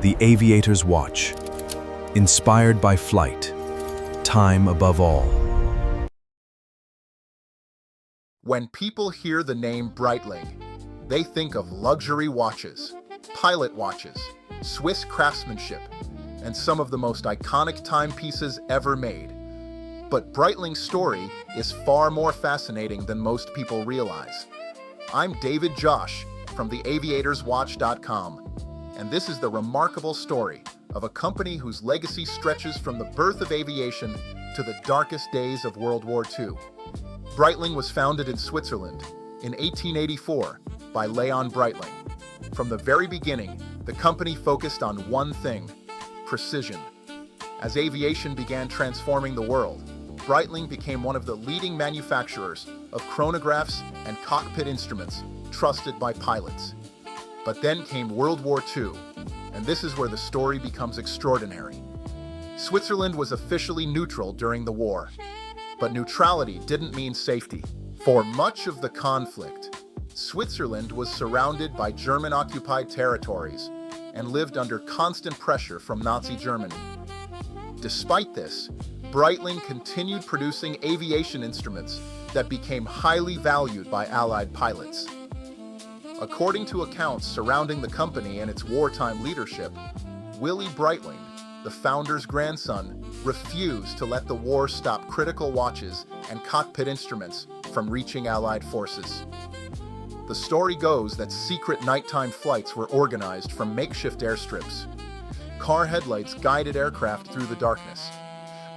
The Aviators Watch. Inspired by flight. Time above all. When people hear the name Breitling, they think of luxury watches, pilot watches, Swiss craftsmanship, and some of the most iconic timepieces ever made. But Breitling's story is far more fascinating than most people realize. I'm David Josh from the aviatorswatch.com, and this is the remarkable story of a company whose legacy stretches from the birth of aviation to the darkest days of World War II. Breitling was founded in Switzerland in 1884 by Leon Breitling. From the very beginning, the company focused on one thing: precision. As aviation began transforming the world, Breitling became one of the leading manufacturers of chronographs and cockpit instruments trusted by pilots. But then came World War II, and this is where the story becomes extraordinary. Switzerland was officially neutral during the war, but neutrality didn't mean safety. For much of the conflict, Switzerland was surrounded by German-occupied territories and lived under constant pressure from Nazi Germany. Despite this, Breitling continued producing aviation instruments that became highly valued by Allied pilots. According to accounts surrounding the company and its wartime leadership, Willy Breitling, the founder's grandson, refused to let the war stop critical watches and cockpit instruments from reaching Allied forces. The story goes that secret nighttime flights were organized from makeshift airstrips. Car headlights guided aircraft through the darkness.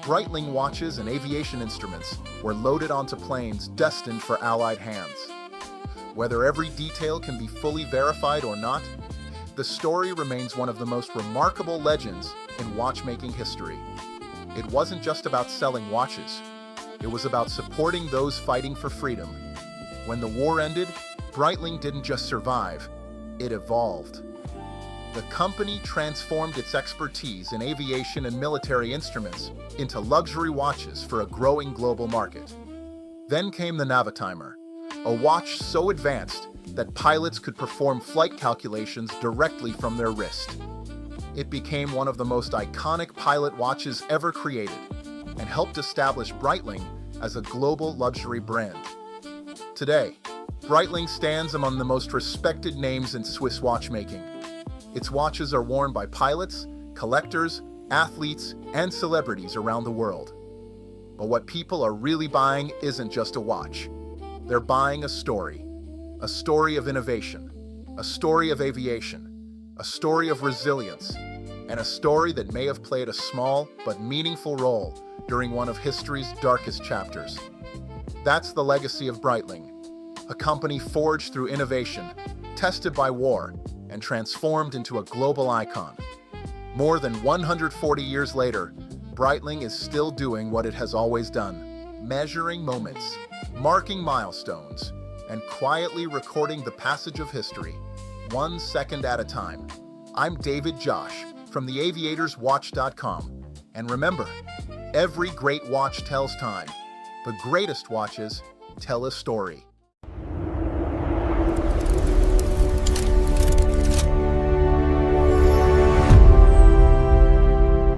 Breitling watches and aviation instruments were loaded onto planes destined for Allied hands. Whether every detail can be fully verified or not, the story remains one of the most remarkable legends in watchmaking history. It wasn't just about selling watches. It was about supporting those fighting for freedom. When the war ended, Breitling didn't just survive, it evolved. The company transformed its expertise in aviation and military instruments into luxury watches for a growing global market. Then came the Navitimer, a watch so advanced that pilots could perform flight calculations directly from their wrist. It became one of the most iconic pilot watches ever created and helped establish Breitling as a global luxury brand. Today, Breitling stands among the most respected names in Swiss watchmaking. Its watches are worn by pilots, collectors, athletes, and celebrities around the world. But what people are really buying isn't just a watch. They're buying a story of innovation, a story of aviation, a story of resilience, and a story that may have played a small but meaningful role during one of history's darkest chapters. That's the legacy of Breitling, a company forged through innovation, tested by war, and transformed into a global icon. More than 140 years later, Breitling is still doing what it has always done: measuring moments, marking milestones, and quietly recording the passage of history, 1 second at a time. I'm David Josh from the aviatorswatch.com, and remember, every great watch tells time. The greatest watches tell a story.